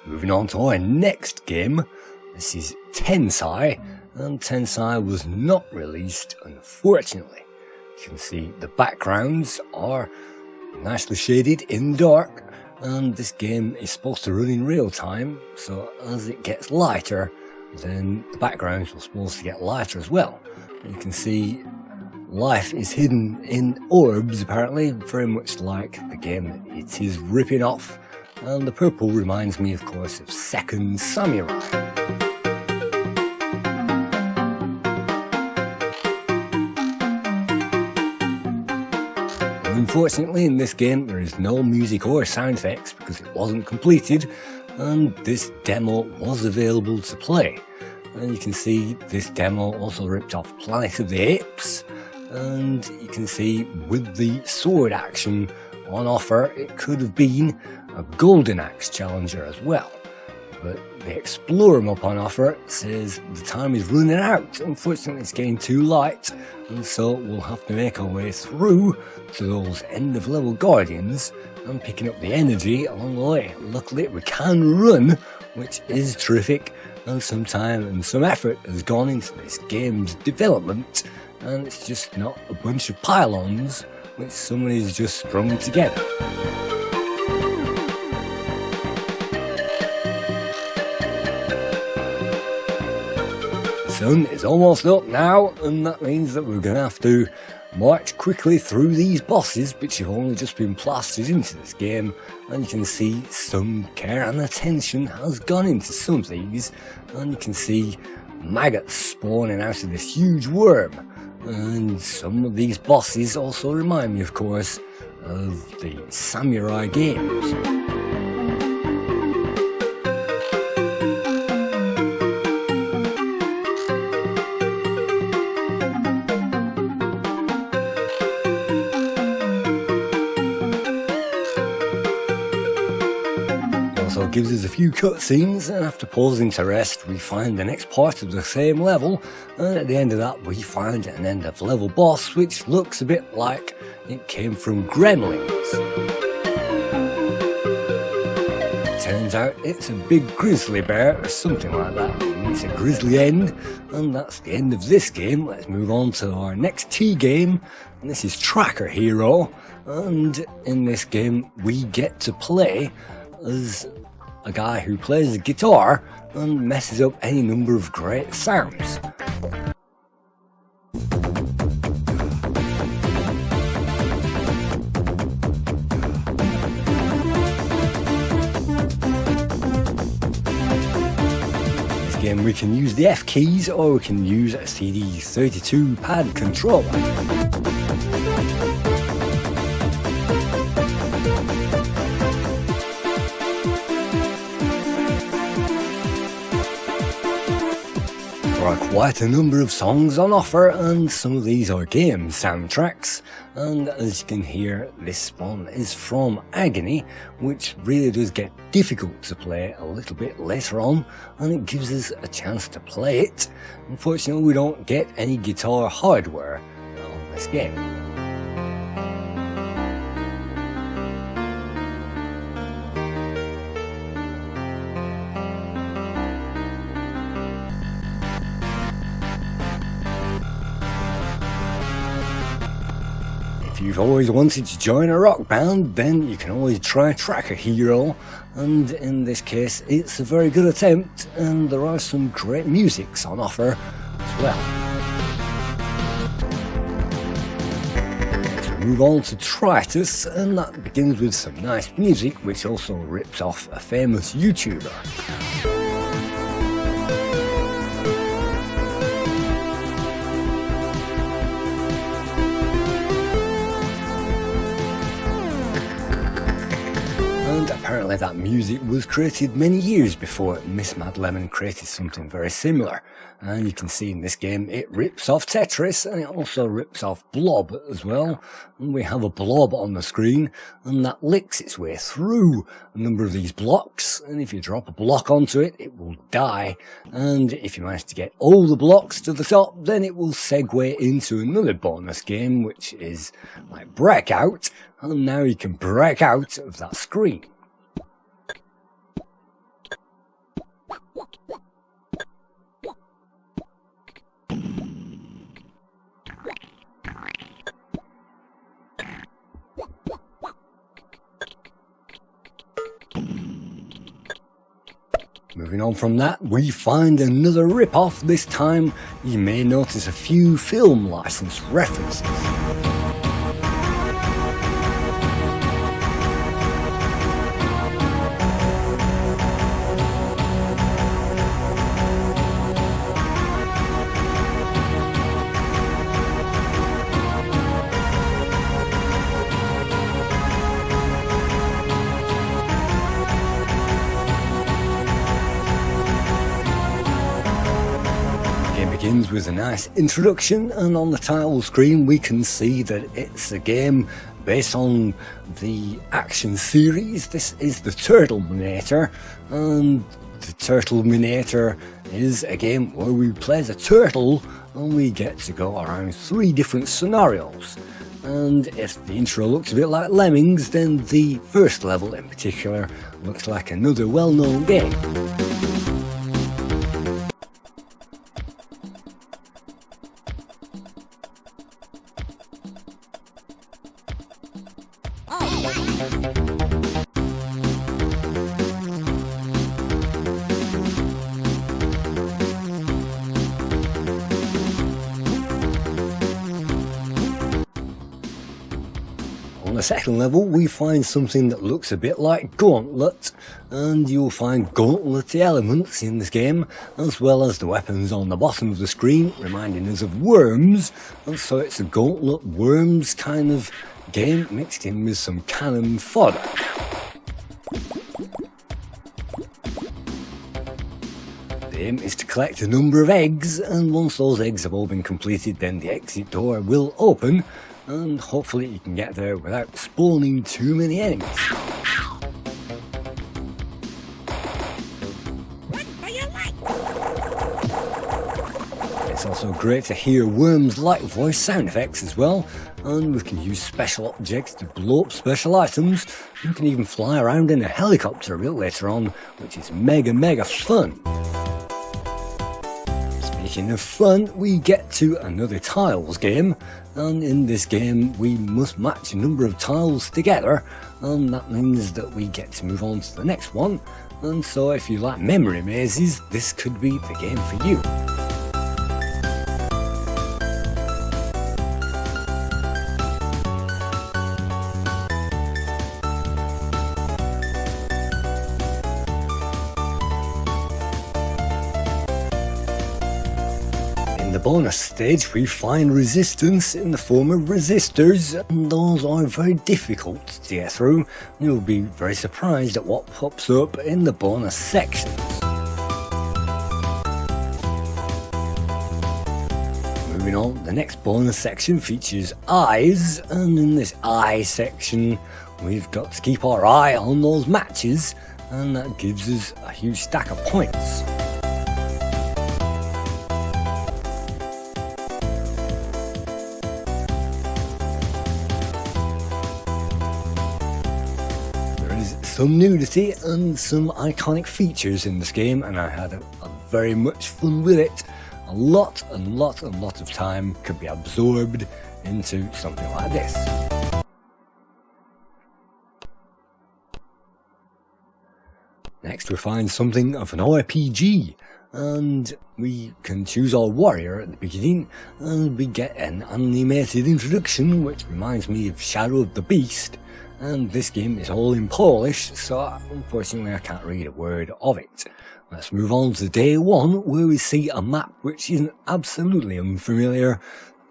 moving on to our next game. This is Tensai, and Tensai was not released, unfortunately. You can see the backgrounds are nicely shaded in the dark, and this game is supposed to run in real time, so as it gets lighter, then the backgrounds are supposed to get lighter as well. You can see life is hidden in orbs, apparently, very much like the game that it is ripping off, and the purple reminds me, of course, of Second Samurai. Unfortunately, in this game there is no music or sound effects because it wasn't completed, and this demo was available to play. And you can see this demo also ripped off Planet of the Apes, and you can see with the sword action on offer it could have been a Golden Axe Challenger as well. But the Explorer map on offer says the time is running out. Unfortunately, it's getting too light, and so we'll have to make our way through to those end of level guardians and picking up the energy along the way. Luckily, we can run, which is terrific, and some time and some effort has gone into this game's development, and it's just not a bunch of pylons which somebody's just strung together. The sun is almost up now, and that means that we're going to have to march quickly through these bosses which have only just been plastered into this game, and you can see some care and attention has gone into some of these, and you can see maggots spawning out of this huge worm, and some of these bosses also remind me, of course, of the samurai games. Gives us a few cutscenes, and after pausing to rest we find the next part of the same level, and at the end of that we find an end of level boss which looks a bit like it came from Gremlins. It turns out it's a big grizzly bear or something like that. It's a grizzly end, and that's the end of this game. Let's move on to our next T game, and this is Tracker Hero, and in this game we get to play as a guy who plays the guitar and messes up any number of great sounds. This game we can use the F keys, or we can use a CD32 pad controller. There are quite a number of songs on offer, and some of these are game soundtracks, and as you can hear, this one is from Agony, which really does get difficult to play a little bit later on, and it gives us a chance to play it. Unfortunately, we don't get any guitar hardware on this game. If you've always wanted to join a rock band, then you can always try Tracker Hero, and in this case it's a very good attempt, and there are some great musics on offer as well. Let's move on to Tritus, and that begins with some nice music which also rips off a famous YouTuber. Apparently that music was created many years before Miss Mad Lemon created something very similar, and you can see in this game it rips off Tetris, and it also rips off Blob as well, and we have a blob on the screen, and that licks its way through a number of these blocks, and if you drop a block onto it, it will die, and if you manage to get all the blocks to the top, then it will segue into another bonus game, which is like Breakout, and now you can break out of that screen. Moving on from that, we find another rip-off. This time you may notice a few film license references. Begins with a nice introduction, and on the title screen we can see that it's a game based on the action series. This is the Turtleminator, and the Turtleminator is a game where we play as a turtle and we get to go around 3 different scenarios. And if the intro looks a bit like Lemmings, then the first level in particular looks like another well-known game. On the second level we find something that looks a bit like Gauntlet, and you'll find Gauntlet elements in this game, as well as the weapons on the bottom of the screen reminding us of worms, and so it's a Gauntlet worms kind of game mixed in with some cannon fodder. The aim is to collect a number of eggs, and once those eggs have all been completed then the exit door will open, and hopefully you can get there without spawning too many enemies. It's also great to hear worms-like voice sound effects as well, and we can use special objects to blow up special items. You can even fly around in a helicopter a bit later on, which is mega fun. Speaking of fun, we get to another tiles game, and in this game we must match a number of tiles together, and that means that we get to move on to the next one. And so if you like memory mazes, this could be the game for you. In the bonus stage we find resistance in the form of resistors, and those are very difficult to get through. You'll be very surprised at what pops up in the bonus sections. Moving on, the next bonus section features eyes, and in this eye section we've got to keep our eye on those matches, and that gives us a huge stack of points. Some nudity and some iconic features in this game, and I had a very much fun with it. A lot of time could be absorbed into something like this. Next we find something of an RPG, and we can choose our warrior at the beginning, and we get an animated introduction which reminds me of Shadow of the Beast. And this game is all in Polish, so unfortunately I can't read a word of it. Let's move on to day 1, where we see a map which isn't absolutely unfamiliar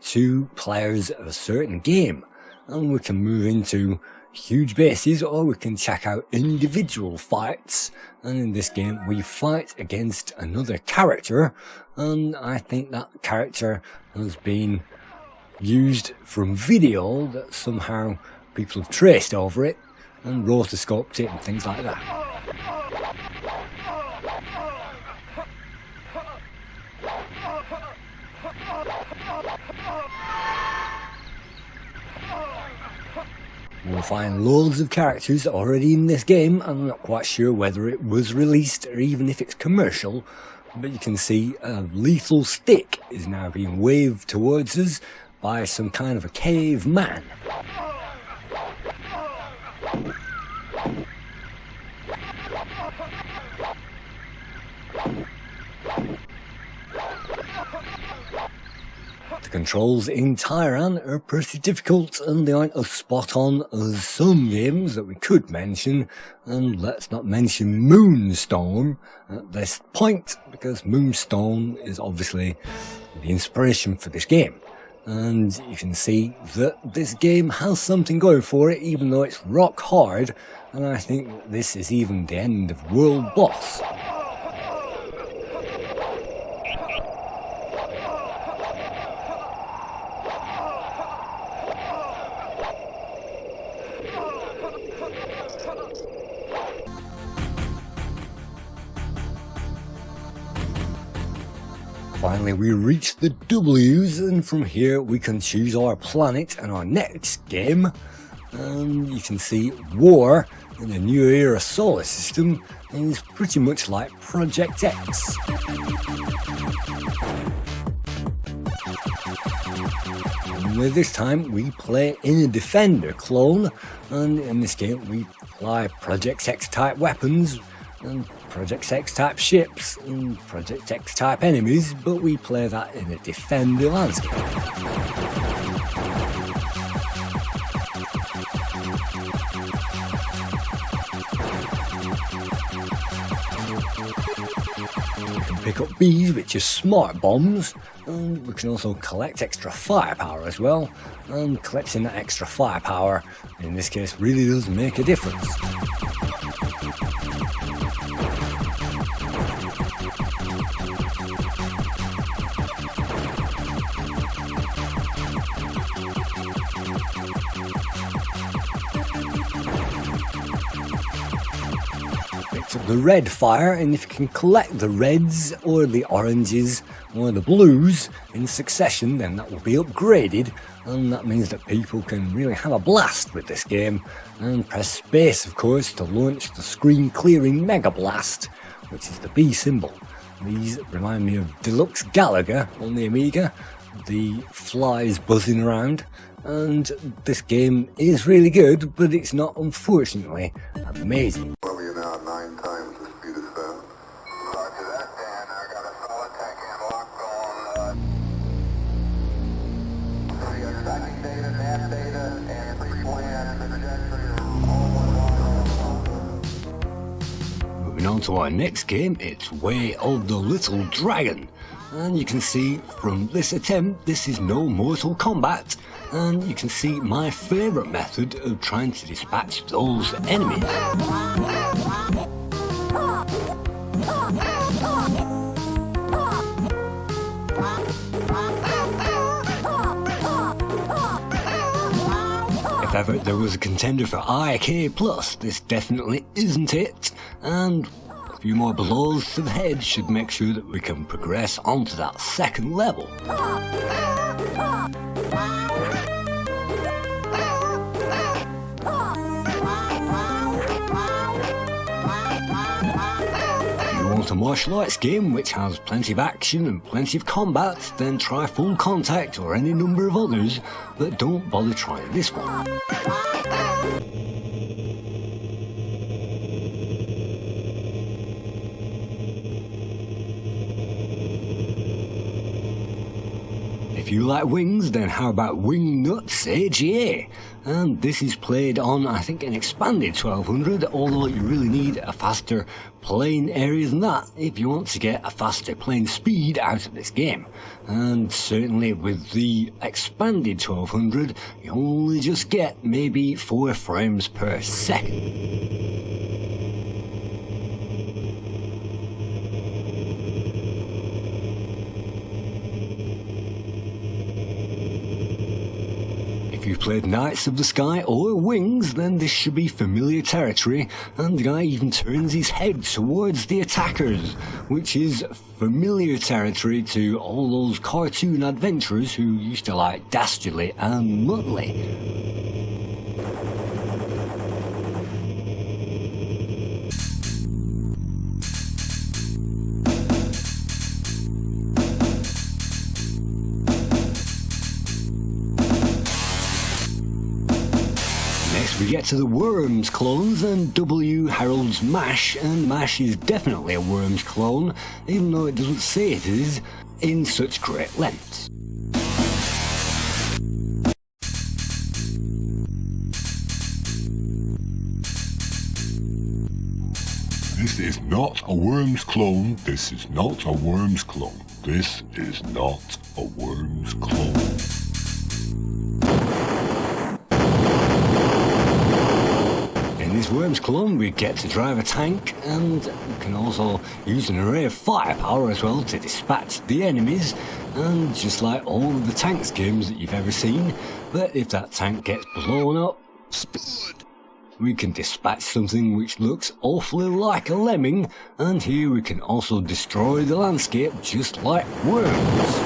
to players of a certain game. And we can move into huge bases, or we can check out individual fights. And in this game we fight against another character, and I think that character has been used from video that somehow people have traced over it and rotoscoped it and things like that. We'll find loads of characters already in this game. I'm not quite sure whether it was released or even if it's commercial, but you can see a lethal stick is now being waved towards us by some kind of a caveman. controls in Tyran are pretty difficult and they aren't as spot on as some games that we could mention, and let's not mention Mooonstone at this point because Moonstone is obviously the inspiration for this game. And you can see that this game has something going for it even though it's rock hard, and I think that this is even the end of world boss. Finally we reach the W's, and from here we can choose our planet and our next game. And you can see War in the New Era solar system is pretty much like Project X. Only this time we play in a Defender clone, and in this game we fly Project X type weapons and Project X type ships and Project X type enemies, but we play that in a Defender landscape. We can pick up bees, which are smart bombs, and we can also collect extra firepower as well, and collecting that extra firepower in this case really does make a difference. The red fire, and if you can collect the reds or the oranges or the blues in succession, then that will be upgraded, and that means that people can really have a blast with this game. And press space of course to launch the screen clearing Mega Blast, which is the B symbol. These remind me of Deluxe Galaga on the Amiga, the flies buzzing around, and this game is really good, but it's not, unfortunately, amazing. Moving on to our next game, it's Way of the Little Dragon. And you can see from this attempt, this is no Mortal Kombat, and you can see my favourite method of trying to dispatch those enemies. If ever there was a contender for IK+, this definitely isn't it, and a few more blows to the head should make sure that we can progress onto that second level. If you want a martial arts game which has plenty of action and plenty of combat, then try Full Contact or any number of others, but don't bother trying this one. If you like wings, then how about Wingnuts AGA? And this is played on, I think, an expanded 1200, although you really need a faster playing area than that if you want to get a faster playing speed out of this game. And certainly with the expanded 1200, you only just get maybe 4 frames per second. If you've played Knights of the Sky or Wings, then this should be familiar territory, and the guy even turns his head towards the attackers, which is familiar territory to all those cartoon adventurers who used to like Dastardly and Muttley. We get to the Worms clones, and W heralds MASH, and MASH is definitely a Worms clone, even though it doesn't say it is in such great lengths. This is not a Worms clone. This is not a Worms clone. This is not a Worms clone. In this Worms clone we get to drive a tank, and we can also use an array of firepower as well to dispatch the enemies, and just like all of the tanks games that you've ever seen, but if that tank gets blown up, we can dispatch something which looks awfully like a lemming, and here we can also destroy the landscape just like Worms.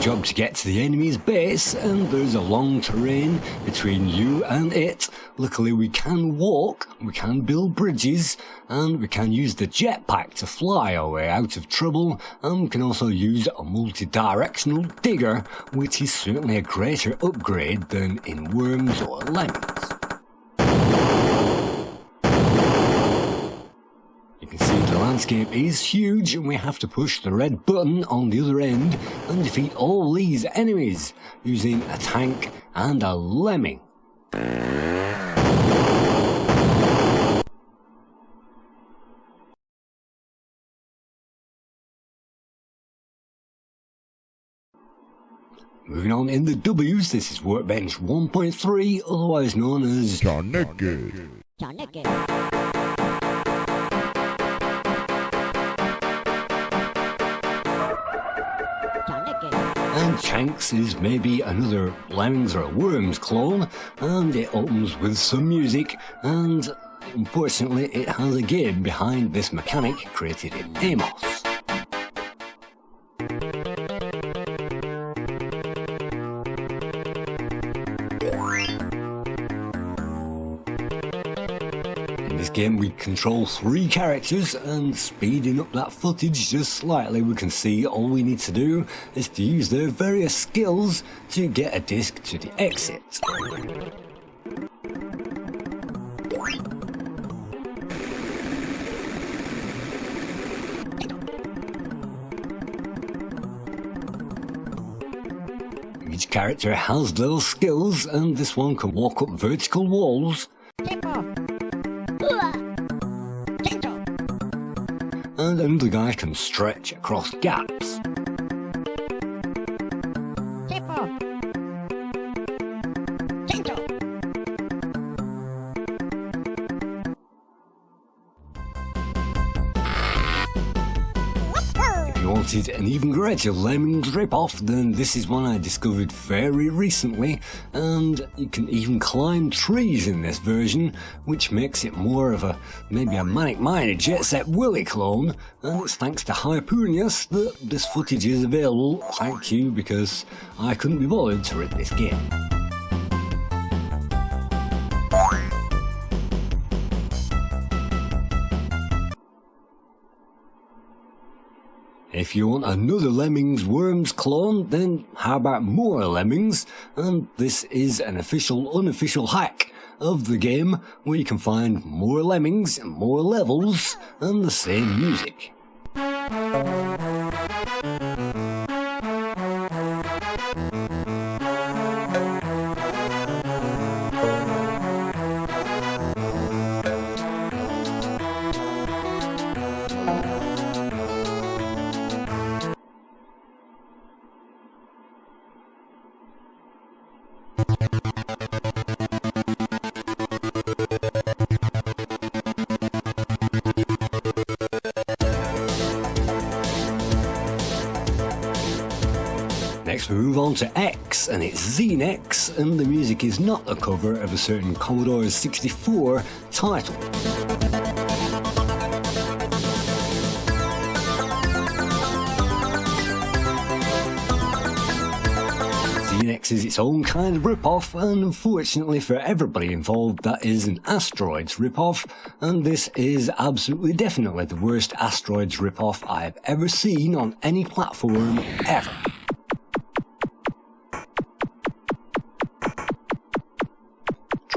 Job to get to the enemy's base, and there's a long terrain between you and it. Luckily we can walk, we can build bridges, and we can use the jetpack to fly our way out of trouble, and we can also use a multi-directional digger, which is certainly a greater upgrade than in Worms or Lemmings. You can see the landscape is huge, and we have to push the red button on the other end and defeat all these enemies using a tank and a lemming. Moving on in the W's, this is Workbench 1.3, otherwise known as Chaneques. And Chaneques is maybe another Lemmings or a Worms clone, and it opens with some music, and unfortunately it has a game behind this mechanic created in Amos. In this game we control 3 characters, and speeding up that footage just slightly we can see all we need to do is to use their various skills to get a disc to the exit. Each character has those skills, and this one can walk up vertical walls, and another guy can stretch across gaps. If you wanted an even greater Lemmings ripoff, then this is one I discovered very recently, and you can even climb trees in this version, which makes it more of maybe a manic-minded Zzzep Willy clone, and it's thanks to Hyperius that this footage is available. Thank you, because I couldn't be bothered to rip this game. If you want another Lemmings Worms clone, then how about more Lemmings? And this is an official, unofficial hack of the game where you can find more Lemmings, more levels, and the same music. Next we move on to X, and it's Xenex, and the music is not a cover of a certain Commodore 64 title. Xenex is its own kind of ripoff, and unfortunately for everybody involved, that is an Asteroids ripoff, and this is absolutely definitely the worst Asteroids ripoff I've ever seen on any platform ever.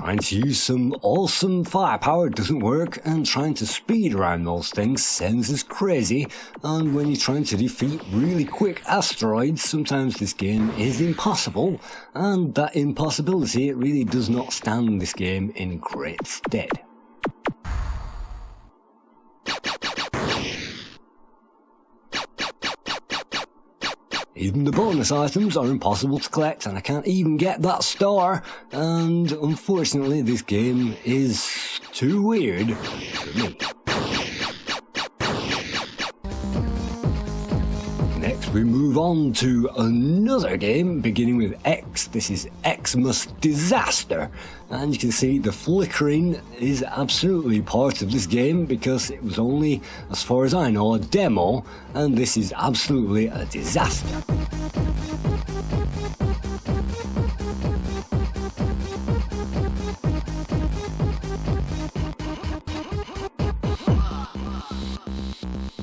Trying to use some awesome firepower doesn't work, and trying to speed around those things sounds as crazy, and when you're trying to defeat really quick asteroids, sometimes this game is impossible, and that impossibility really does not stand this game in great stead. Even the bonus items are impossible to collect, and I can't even get that star, and unfortunately this game is too weird for me. Next we move on to another game beginning with X. This is Xmas Disaster, and you can see the flickering is absolutely part of this game because it was only, as far as I know, a demo, and this is absolutely a disaster.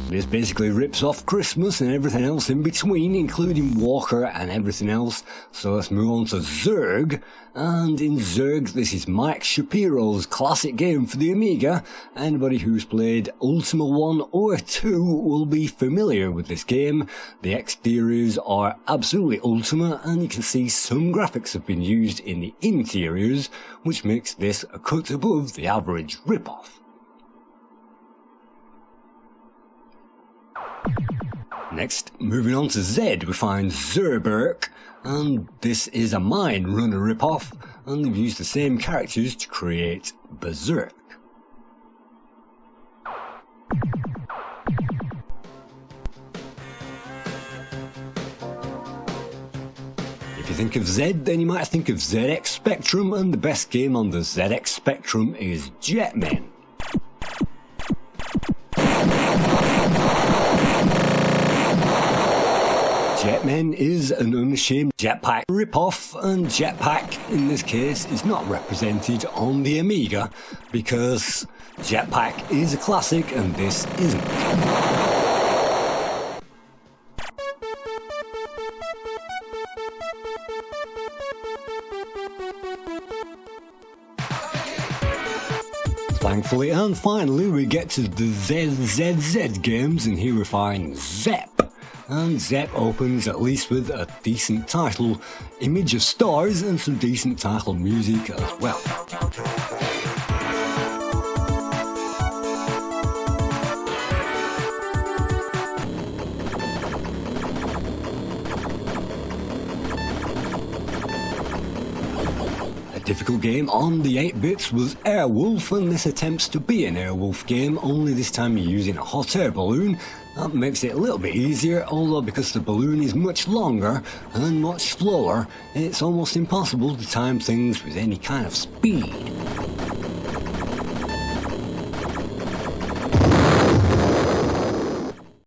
This basically rips off Christmas and everything else in between, including Walker and everything else. So let's move on to Zerg. And in Zerg, this is Mike Shapiro's classic game for the Amiga. Anybody who's played Ultima 1 or 2 will be familiar with this game. The exteriors are absolutely Ultima, and you can see some graphics have been used in the interiors, which makes this a cut above the average ripoff. Next, moving on to Z, we find Zerberk, and this is a Mine Runner ripoff, and they've used the same characters to create Berserk. If you think of Z, then you might think of ZX Spectrum, and the best game on the ZX Spectrum is Jetmen. Jetmen is an unashamed jetpack ripoff, and jetpack in this case is not represented on the Amiga because jetpack is a classic and this isn't. Thankfully and finally we get to the ZZZ games, and here we find Zzzep. And Zzzep opens at least with a decent title image of stars and some decent title music as well. A difficult game on the 8-bits was Airwolf, and this attempts to be an Airwolf game, only this time you're using a hot air balloon. That makes it a little bit easier, although because the balloon is much longer and much slower, it's almost impossible to time things with any kind of speed.